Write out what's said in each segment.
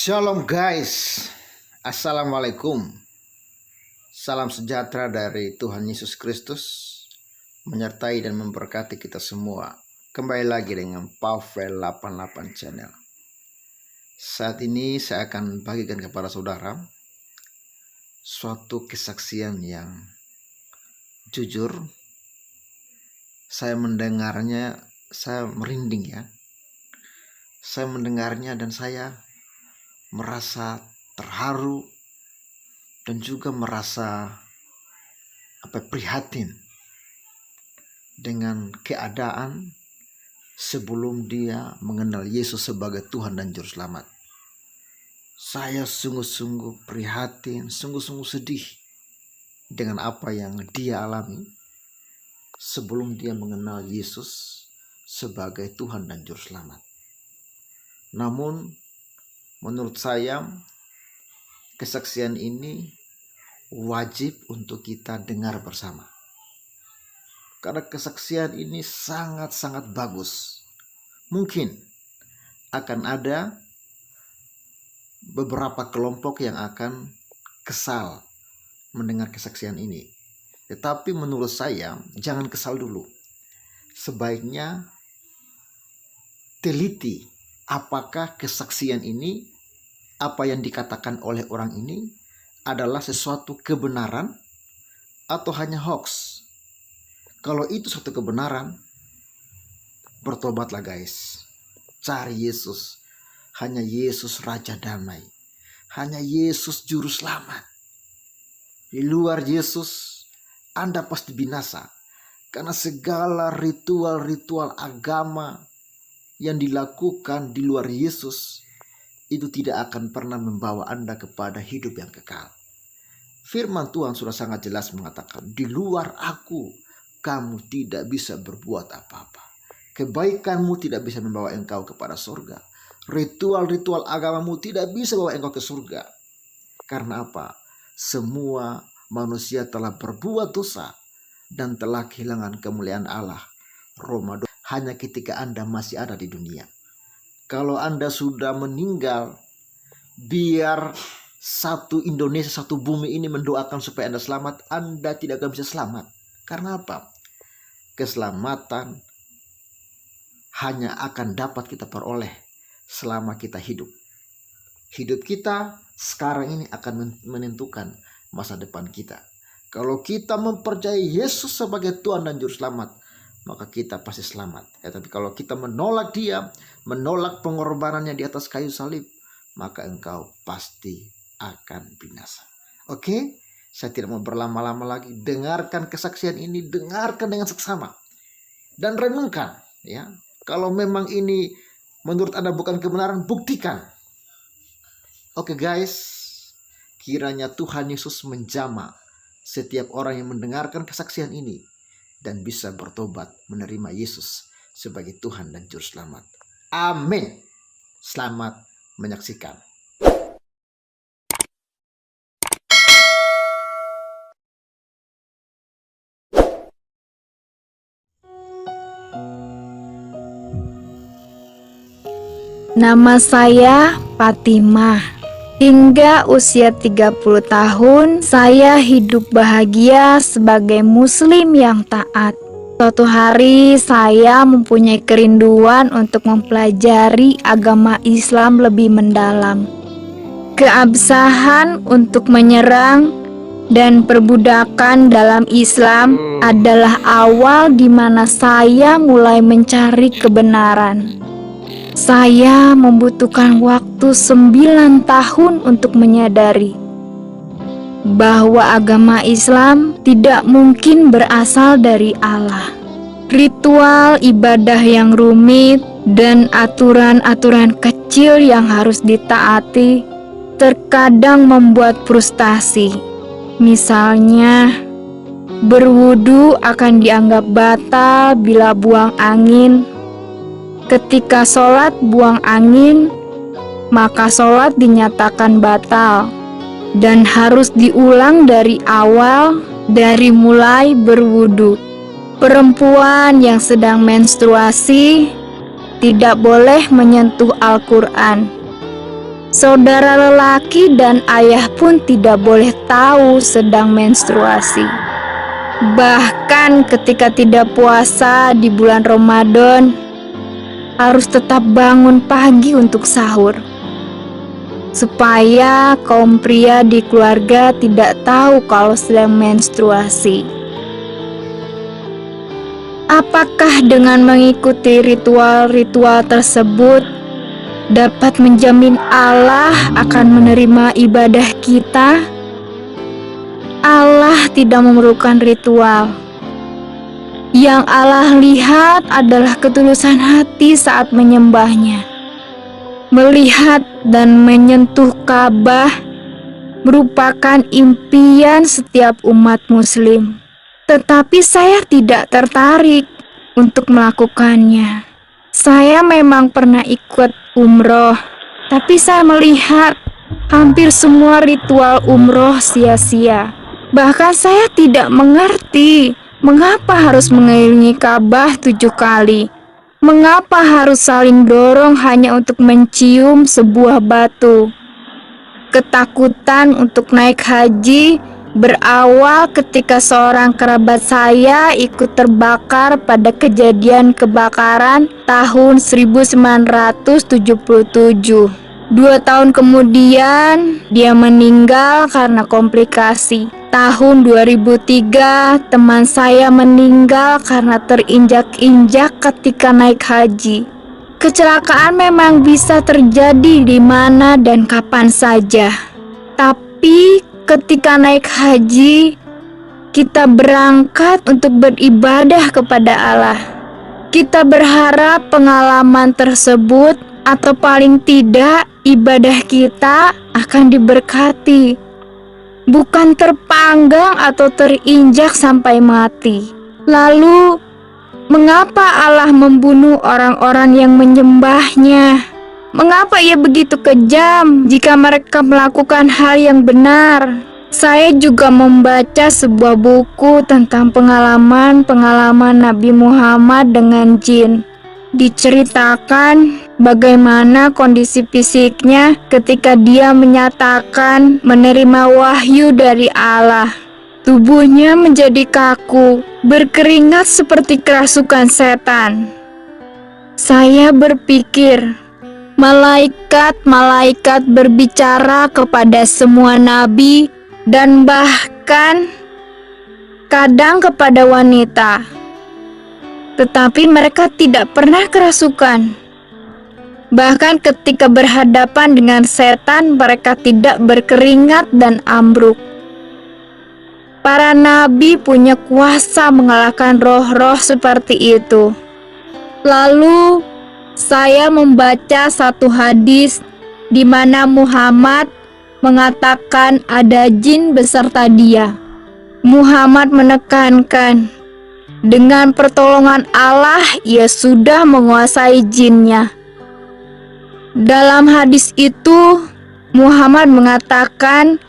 Shalom guys, Assalamualaikum. Salam sejahtera dari Tuhan Yesus Kristus menyertai dan memberkati kita semua. Kembali lagi dengan Pavel 88 Channel. Saat ini saya akan bagikan kepada saudara suatu kesaksian yang jujur. Saya mendengarnya, saya merinding ya. Saya mendengarnya dan saya merasa terharu dan juga merasa prihatin dengan keadaan sebelum dia mengenal Yesus sebagai Tuhan dan Juru Selamat. Saya sungguh-sungguh prihatin, sungguh-sungguh sedih dengan apa yang dia alami sebelum dia mengenal Yesus sebagai Tuhan dan Juru Selamat. Namun menurut saya, kesaksian ini wajib untuk kita dengar bersama. Karena kesaksian ini sangat-sangat bagus. Mungkin akan ada beberapa kelompok yang akan kesal mendengar kesaksian ini. Tetapi menurut saya, jangan kesal dulu. Sebaiknya teliti apakah kesaksian ini, apa yang dikatakan oleh orang ini adalah sesuatu kebenaran atau hanya hoax. Kalau itu suatu kebenaran, bertobatlah guys. Cari Yesus. Hanya Yesus Raja Damai. Hanya Yesus Juru Selamat. Di luar Yesus, Anda pasti binasa. Karena segala ritual-ritual agama yang dilakukan di luar Yesus itu tidak akan pernah membawa Anda kepada hidup yang kekal. Firman Tuhan sudah sangat jelas mengatakan, di luar aku kamu tidak bisa berbuat apa-apa. Kebaikanmu tidak bisa membawa engkau kepada surga. Ritual-ritual agamamu tidak bisa membawa engkau ke surga. Karena apa? Semua manusia telah berbuat dosa dan telah kehilangan kemuliaan Allah. Roma 12. Hanya ketika Anda masih ada di dunia. Kalau Anda sudah meninggal, biar satu Indonesia, satu bumi ini mendoakan supaya Anda selamat, Anda tidak akan bisa selamat. Karena apa? Keselamatan hanya akan dapat kita peroleh selama kita hidup. Hidup kita sekarang ini akan menentukan masa depan kita. Kalau kita mempercayai Yesus sebagai Tuhan dan Juru Selamat, maka kita pasti selamat. Tapi kalau kita menolak dia, menolak pengorbanannya di atas kayu salib, maka engkau pasti akan binasa. Oke? Saya tidak mau berlama-lama lagi. Dengarkan kesaksian ini, dengarkan dengan seksama. Dan renungkan. Ya. Kalau memang ini menurut Anda bukan kebenaran, buktikan. Oke guys, kiranya Tuhan Yesus menjamah setiap orang yang mendengarkan kesaksian ini dan bisa bertobat menerima Yesus sebagai Tuhan dan Juru Selamat. Amin. Selamat menyaksikan. Nama saya Fatimah. Hingga usia 30 tahun, saya hidup bahagia sebagai muslim yang taat. Suatu hari, saya mempunyai kerinduan untuk mempelajari agama Islam lebih mendalam. Keabsahan untuk menyerang dan perbudakan dalam Islam adalah awal di mana saya mulai mencari kebenaran. Saya membutuhkan waktu 9 tahun untuk menyadari bahwa agama Islam tidak mungkin berasal dari Allah. Ritual ibadah yang rumit dan aturan-aturan kecil yang harus ditaati terkadang membuat frustasi. Misalnya, berwudu akan dianggap batal bila buang angin. Ketika sholat buang angin, maka sholat dinyatakan batal dan harus diulang dari awal, dari mulai berwudu. Perempuan yang sedang menstruasi tidak boleh menyentuh Al-Quran. Saudara lelaki dan ayah pun tidak boleh tahu sedang menstruasi. Bahkan ketika tidak puasa di bulan Ramadan, harus tetap bangun pagi untuk sahur, supaya kaum pria di keluarga tidak tahu kalau sedang menstruasi. Apakah dengan mengikuti ritual-ritual tersebut dapat menjamin Allah akan menerima ibadah kita? Allah tidak memerlukan ritual. Yang Allah lihat adalah ketulusan hati saat menyembahnya. Melihat dan menyentuh Ka'bah merupakan impian setiap umat muslim. Tetapi saya tidak tertarik untuk melakukannya. Saya memang pernah ikut umroh, tapi saya melihat hampir semua ritual umroh sia-sia. Bahkan saya tidak mengerti mengapa harus mengelilingi Ka'bah 7 kali. Mengapa harus saling dorong hanya untuk mencium sebuah batu. Ketakutan untuk naik haji berawal ketika seorang kerabat saya ikut terbakar pada kejadian kebakaran tahun 1977. 2 tahun kemudian, dia meninggal karena komplikasi. Tahun 2003, teman saya meninggal karena terinjak-injak ketika naik haji. Kecelakaan memang bisa terjadi di mana dan kapan saja. Tapi ketika naik haji, kita berangkat untuk beribadah kepada Allah. Kita berharap pengalaman tersebut atau paling tidak ibadah kita akan diberkati, bukan terpanggang atau terinjak sampai mati. Lalu, mengapa Allah membunuh orang-orang yang menyembahnya? Mengapa ia begitu kejam jika mereka melakukan hal yang benar? Saya juga membaca sebuah buku tentang pengalaman Nabi Muhammad dengan jin. Diceritakan bagaimana kondisi fisiknya ketika dia menyatakan menerima wahyu dari Allah. Tubuhnya menjadi kaku, berkeringat seperti kerasukan setan. Saya berpikir, malaikat-malaikat berbicara kepada semua nabi dan bahkan kadang kepada wanita. Tetapi mereka tidak pernah kerasukan. Bahkan ketika berhadapan dengan setan, mereka tidak berkeringat dan ambruk. Para nabi punya kuasa mengalahkan roh-roh seperti itu. Lalu, saya membaca satu hadis di mana Muhammad mengatakan ada jin beserta dia. Muhammad menekankan, dengan pertolongan Allah, ia sudah menguasai jinnya. Dalam hadis itu, Muhammad mengatakan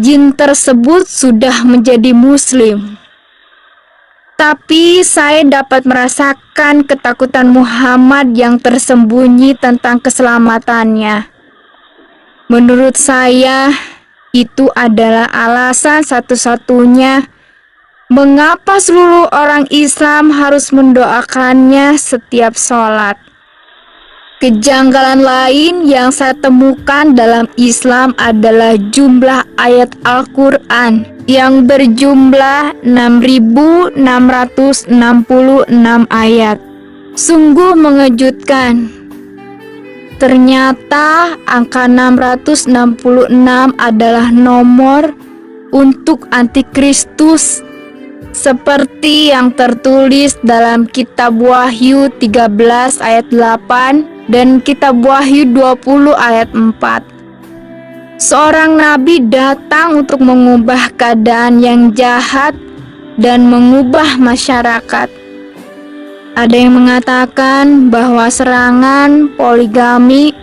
jin tersebut sudah menjadi muslim. Tapi saya dapat merasakan ketakutan Muhammad yang tersembunyi tentang keselamatannya. Menurut saya, itu adalah alasan satu-satunya mengapa seluruh orang Islam harus mendoakannya setiap sholat. Kejanggalan lain yang saya temukan dalam Islam adalah jumlah ayat Al-Quran yang berjumlah 6.666 ayat. Sungguh mengejutkan. Ternyata angka 666 adalah nomor untuk antikristus, seperti yang tertulis dalam kitab Wahyu 13 ayat 8 dan kitab Wahyu 20 ayat 4. Seorang nabi datang untuk mengubah keadaan yang jahat dan mengubah masyarakat. Ada yang mengatakan bahwa serangan, poligami,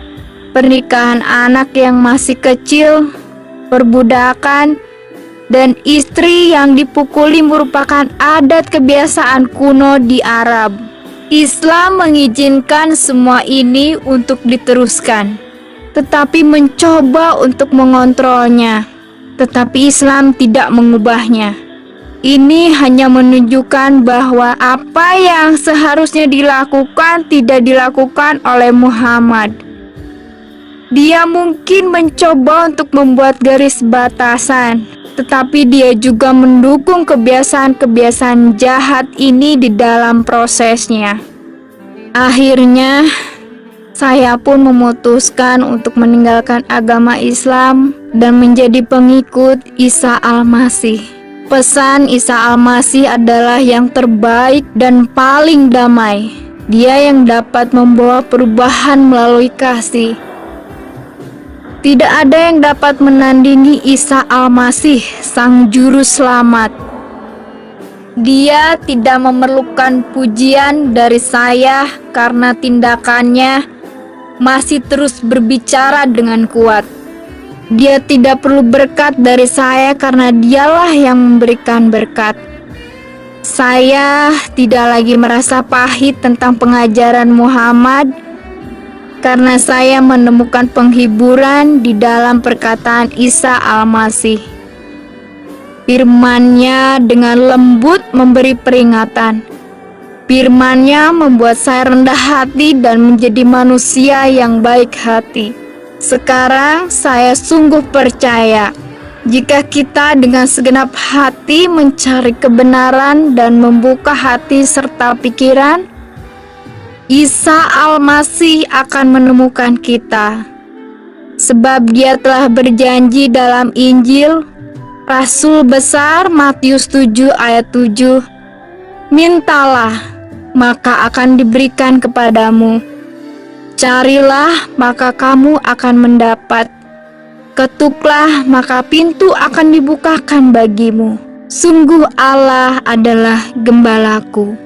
pernikahan anak yang masih kecil, perbudakan, dan istri yang dipukuli merupakan adat kebiasaan kuno di Arab. Islam mengizinkan semua ini untuk diteruskan. tetapi mencoba untuk mengontrolnya. Tetapi Islam tidak mengubahnya. Ini hanya menunjukkan bahwa apa yang seharusnya dilakukan tidak dilakukan oleh Muhammad. Dia mungkin mencoba untuk membuat garis batasan, tetapi dia juga mendukung kebiasaan-kebiasaan jahat ini di dalam prosesnya. Akhirnya, saya pun memutuskan untuk meninggalkan agama Islam dan menjadi pengikut Isa Al-Masih. Pesan Isa Al-Masih adalah yang terbaik dan paling damai. Dia yang dapat membawa perubahan melalui kasih. Tidak ada yang dapat menandingi Isa Al-Masih, Sang Juru Selamat. Dia tidak memerlukan pujian dari saya karena tindakannya masih terus berbicara dengan kuat. Dia tidak perlu berkat dari saya karena dialah yang memberikan berkat. Saya tidak lagi merasa pahit tentang pengajaran Muhammad karena saya menemukan penghiburan di dalam perkataan Isa Al-Masih. Firman-Nya dengan lembut memberi peringatan. Firman-Nya membuat saya rendah hati dan menjadi manusia yang baik hati. Sekarang saya sungguh percaya, jika kita dengan segenap hati mencari kebenaran dan membuka hati serta pikiran, Isa Al-Masih akan menemukan kita. Sebab Dia telah berjanji dalam Injil, Rasul besar Matius 7 ayat 7, "Mintalah, maka akan diberikan kepadamu. Carilah, maka kamu akan mendapat. Ketuklah, maka pintu akan dibukakan bagimu. Sungguh Allah adalah gembalaku."